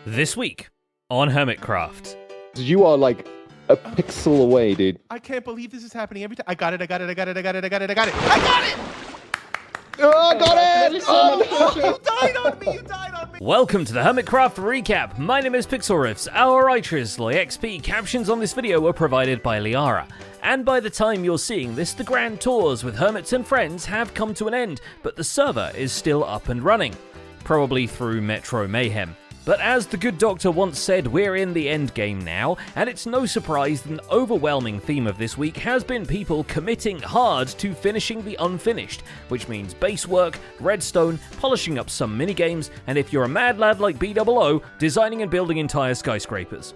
This week on Hermitcraft. You are like a pixel away, dude. I can't believe this is happening every time. I got it. Oh, I got it! Oh, you died on me. Welcome to the Hermitcraft recap. My name is Pixelriffs. Our writers, XP. Captions on this video were provided by Liara. And by the time you're seeing this, the grand tours with hermits and friends have come to an end, but the server is still up and running. Probably through Metro Mayhem. But as the good doctor once said, we're in the end game now, and it's no surprise that an overwhelming theme of this week has been people committing hard to finishing the unfinished, which means base work, redstone, polishing up some minigames, and if you're a mad lad like BOO, designing and building entire skyscrapers.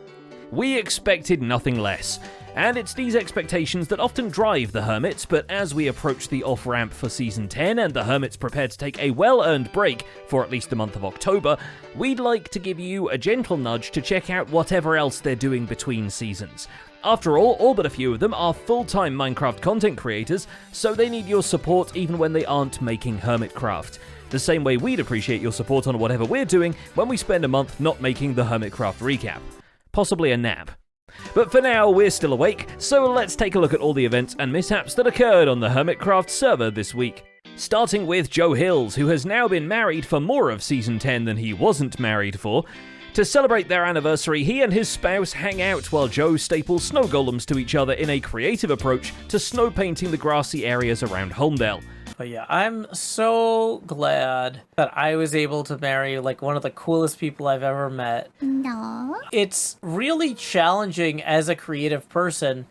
We expected nothing less. And it's these expectations that often drive the Hermits, but as we approach the off-ramp for Season 10 and the Hermits prepare to take a well-earned break for at least the month of October, we'd like to give you a gentle nudge to check out whatever else they're doing between seasons. After all but a few of them are full-time Minecraft content creators, so they need your support even when they aren't making Hermitcraft. The same way we'd appreciate your support on whatever we're doing when we spend a month not making the Hermitcraft recap. Possibly a nap. But for now, we're still awake, so let's take a look at all the events and mishaps that occurred on the Hermitcraft server this week. Starting with Joe Hills, who has now been married for more of Season 10 than he wasn't married for. To celebrate their anniversary, he and his spouse hang out while Joe staples snow golems to each other in a creative approach to snow painting the grassy areas around Holmdel. But yeah, I'm so glad that I was able to marry like one of the coolest people I've ever met. No. It's really challenging as a creative person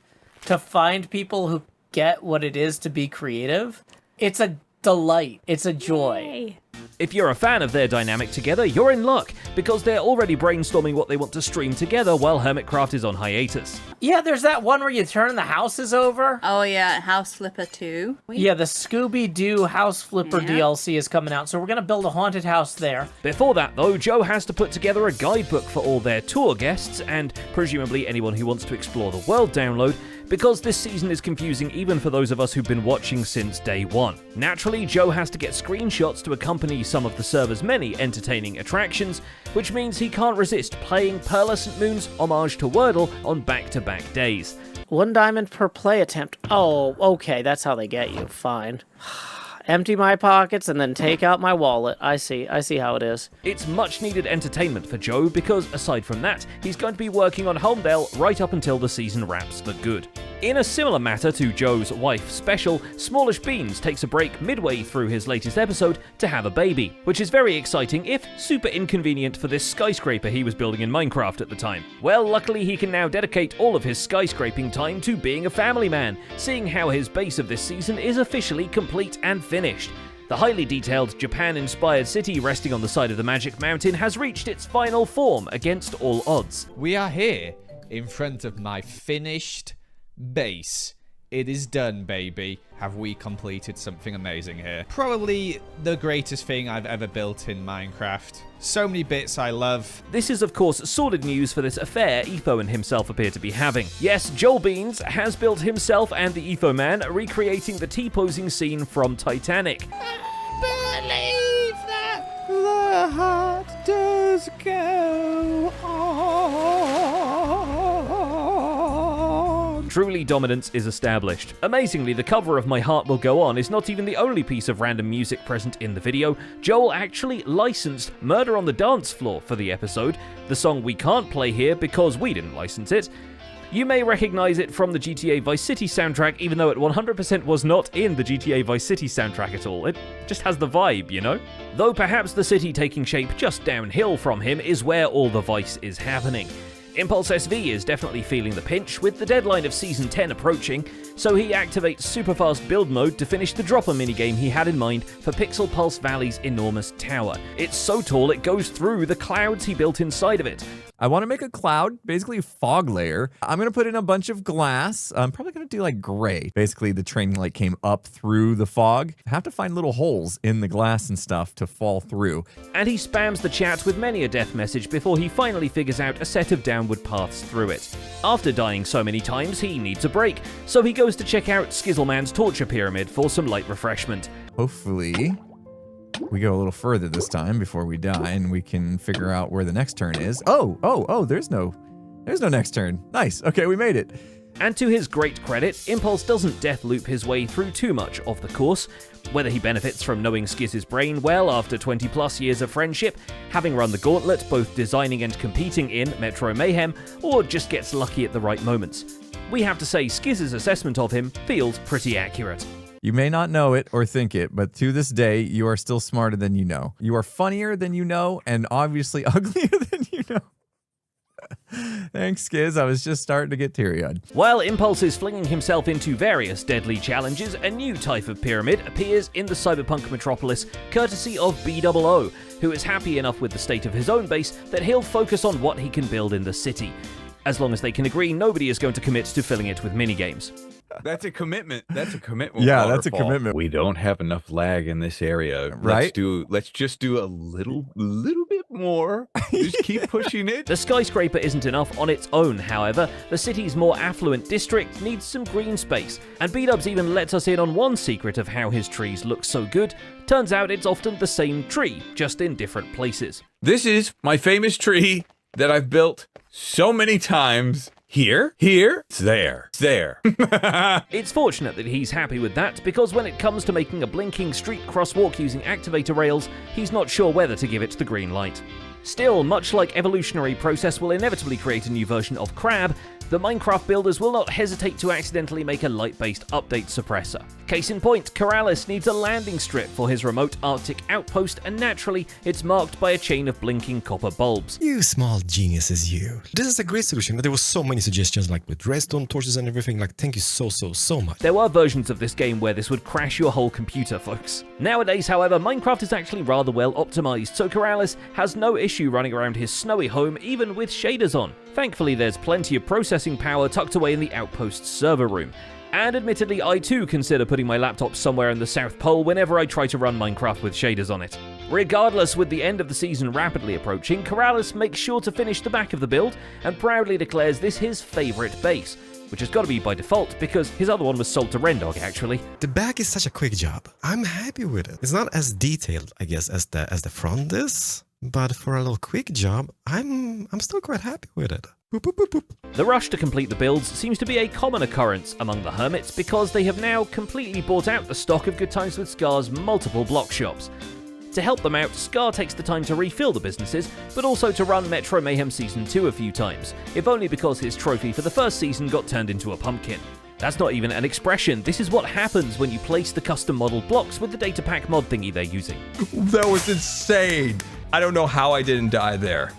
to find people who get what it is to be creative. It's a delight. It's a joy. Yay. If you're a fan of their dynamic together, you're in luck, because they're already brainstorming what they want to stream together while Hermitcraft is on hiatus. Yeah, there's that one where you turn the houses over. Oh yeah, House Flipper 2. Yeah, the Scooby-Doo House Flipper Yeah. DLC is coming out, so we're gonna build a haunted house there. Before that, though, Joe has to put together a guidebook for all their tour guests, and presumably anyone who wants to explore the world download, because this season is confusing even for those of us who've been watching since day one. Naturally, Joe has to get screenshots to accompany some of the server's many entertaining attractions, which means he can't resist playing Pearlescent Moon's homage to Wordle on back-to-back days. 1 diamond per play attempt. Oh, okay, that's how they get you. Fine. Empty my pockets and then take out my wallet. I see how it is. It's much-needed entertainment for Joe because, aside from that, he's going to be working on Holmdel right up until the season wraps for good. In a similar matter to Joe's wife special, Smallish Beans takes a break midway through his latest episode to have a baby, which is very exciting if super inconvenient for this skyscraper he was building in Minecraft at the time. Well, luckily he can now dedicate all of his skyscraping time to being a family man, seeing how his base of this season is officially complete and finished. The highly detailed Japan-inspired city resting on the side of the Magic Mountain has reached its final form against all odds. We are here in front of my finished base. It is done, baby. Have we completed something amazing here? Probably the greatest thing I've ever built in Minecraft. So many bits I love. This is, of course, sordid news for this affair Etho and himself appear to be having. Yes, Joel Beans has built himself and the Etho Man, recreating the T-posing scene from Titanic. Believe that the heart does go on. Truly, dominance is established. Amazingly, the cover of My Heart Will Go On is not even the only piece of random music present in the video. Joel actually licensed Murder on the Dance Floor for the episode, the song we can't play here because we didn't license it. You may recognize it from the GTA Vice City soundtrack, even though it 100% was not in the GTA Vice City soundtrack at all. It just has the vibe, you know? Though perhaps the city taking shape just downhill from him is where all the vice is happening. Impulse SV is definitely feeling the pinch, with the deadline of Season 10 approaching, so he activates Superfast Build Mode to finish the dropper minigame he had in mind for Pixel Pulse Valley's enormous tower. It's so tall it goes through the clouds he built inside of it. I want to make a cloud, basically a fog layer. I'm going to put in a bunch of glass. I'm probably going to do like gray. Basically, the training light came up through the fog. I have to find little holes in the glass and stuff to fall through. And he spams the chat with many a death message before he finally figures out a set of downward paths through it. After dying so many times, he needs a break, so he goes to check out Skizzleman's torture pyramid for some light refreshment. Hopefully, we go a little further this time before we die, and we can figure out where the next turn is. Oh, there's no next turn. Nice. Okay, we made it. And to his great credit, Impulse doesn't death loop his way through too much of the course. Whether he benefits from knowing Skiz's brain well after 20 plus years of friendship, having run the gauntlet both designing and competing in Metro Mayhem, or just gets lucky at the right moments, we have to say Skiz's assessment of him feels pretty accurate. You may not know it or think it, but to this day, you are still smarter than you know. You are funnier than you know, and obviously uglier than you know. Thanks, Skiz. I was just starting to get teary-eyed. While Impulse is flinging himself into various deadly challenges, a new type of pyramid appears in the cyberpunk metropolis, courtesy of BOO, who is happy enough with the state of his own base that he'll focus on what he can build in the city. As long as they can agree, nobody is going to commit to filling it with minigames. That's a commitment. That's a commitment. Yeah, that's a Waterfall. commitment. We don't have enough lag in this area. Right? Let's just do a little bit more. Just keep pushing it. The skyscraper isn't enough on its own, however. The city's more affluent district needs some green space, and B-Dubs even lets us in on one secret of how his trees look so good. Turns out it's often the same tree, just in different places. This is my famous tree that I've built so many times. Here, it's there. It's fortunate that he's happy with that, because when it comes to making a blinking street crosswalk using activator rails, he's not sure whether to give it the green light. Still, much like evolutionary process will inevitably create a new version of Crab, the Minecraft builders will not hesitate to accidentally make a light-based update suppressor. Case in point, Corrales needs a landing strip for his remote Arctic outpost, and naturally, it's marked by a chain of blinking copper bulbs. You small geniuses, you. This is a great solution. There were so many suggestions, like with redstone torches and everything. Like, thank you so much. There were versions of this game where this would crash your whole computer, folks. Nowadays, however, Minecraft is actually rather well optimized, so Corrales has no issue running around his snowy home even with shaders on. Thankfully, there's plenty of processing power tucked away in the outpost's server room. And admittedly, I too consider putting my laptop somewhere in the South Pole whenever I try to run Minecraft with shaders on it. Regardless, with the end of the season rapidly approaching, Corrales makes sure to finish the back of the build and proudly declares this his favourite base, which has got to be by default because his other one was sold to Rendog, actually. The back is such a quick job. I'm happy with it. It's not as detailed, I guess, as the front is. But for a little quick job, I'm still quite happy with it. Boop, boop, boop, boop. The rush to complete the builds seems to be a common occurrence among the hermits because they have now completely bought out the stock of Good Times with Scar's multiple block shops. To help them out, Scar takes the time to refill the businesses, but also to run Metro Mayhem Season 2 a few times, if only because his trophy for the first season got turned into a pumpkin. That's not even an expression, this is what happens when you place the custom model blocks with the data pack mod thingy they're using. That was insane. I don't know how I didn't die there.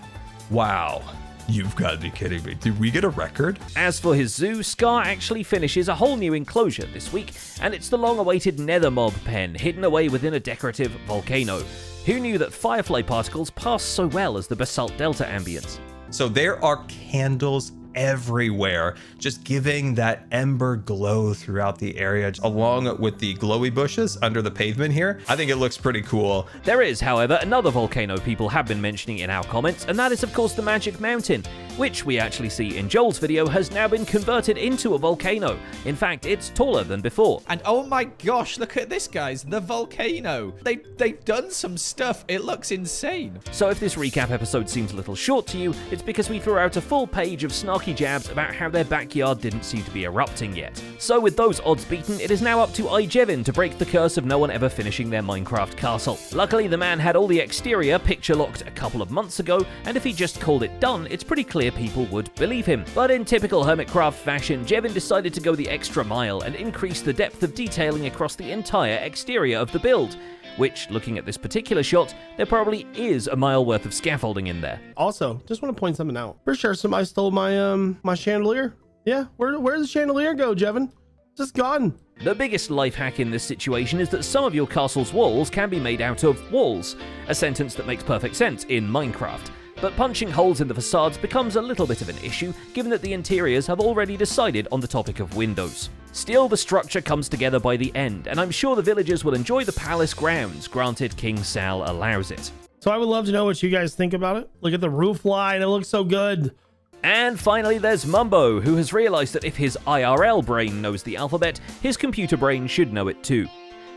Wow. You've got to be kidding me. Did we get a record? As for his zoo, Scar actually finishes a whole new enclosure this week, and it's the long-awaited nether mob pen hidden away within a decorative volcano. Who knew that firefly particles pass so well as the basalt delta ambience? So there are candles everywhere, just giving that ember glow throughout the area, along with the glowy bushes under the pavement here. I think it looks pretty cool. There is, however, another volcano people have been mentioning in our comments, and that is of course the Magic Mountain, which we actually see in Joel's video has now been converted into a volcano. In fact, it's taller than before. And oh my gosh, look at this, guys, the volcano. They've done some stuff. It looks insane. So if this recap episode seems a little short to you, it's because we threw out a full page of snarky jabs about how their backyard didn't seem to be erupting yet. So with those odds beaten, it is now up to iJevin to break the curse of no one ever finishing their Minecraft castle. Luckily, the man had all the exterior picture locked a couple of months ago, and if he just called it done, it's pretty clear people would believe him. But in typical Hermitcraft fashion, Jevin decided to go the extra mile and increase the depth of detailing across the entire exterior of the build, which, looking at this particular shot, there probably is a mile worth of scaffolding in there. Also, just want to point something out. For sure somebody stole my my chandelier. Yeah, where does the chandelier go, Jevin? Just gone. The biggest life hack in this situation is that some of your castle's walls can be made out of walls, a sentence that makes perfect sense in Minecraft. But punching holes in the facades becomes a little bit of an issue, given that the interiors have already decided on the topic of windows. Still, the structure comes together by the end, and I'm sure the villagers will enjoy the palace grounds, granted King Sal allows it. So I would love to know what you guys think about it. Look at the roof line, it looks so good. And finally, there's Mumbo, who has realized that if his IRL brain knows the alphabet, his computer brain should know it too.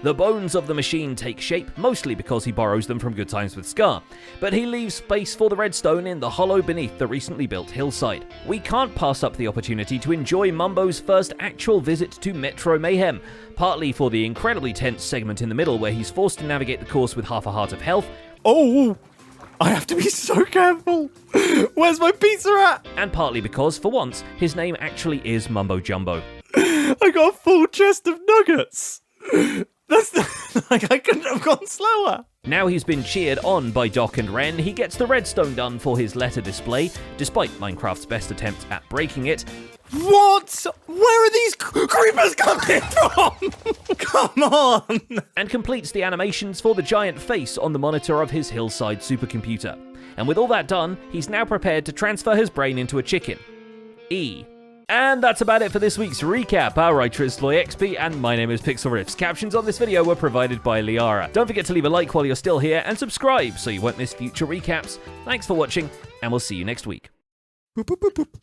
The bones of the machine take shape, mostly because he borrows them from Good Times with Scar, but he leaves space for the redstone in the hollow beneath the recently built hillside. We can't pass up the opportunity to enjoy Mumbo's first actual visit to Metro Mayhem, partly for the incredibly tense segment in the middle where he's forced to navigate the course with half a heart of health. Oh, I have to be so careful. Where's my pizza at? And partly because, for once, his name actually is Mumbo Jumbo. I got a full chest of nuggets. That's like, I couldn't have gone slower. Now he's been cheered on by Doc and Ren, he gets the redstone done for his letter display, despite Minecraft's best attempt at breaking it. What? Where are these creepers coming from? Come on! And completes the animations for the giant face on the monitor of his hillside supercomputer. And with all that done, he's now prepared to transfer his brain into a chicken. And that's about it for this week's recap. Our writer is SloyXP, and my name is Pixel Riffs. Captions on this video were provided by Liara. Don't forget to leave a like while you're still here, and subscribe so you won't miss future recaps. Thanks for watching, and we'll see you next week. Boop, boop, boop, boop.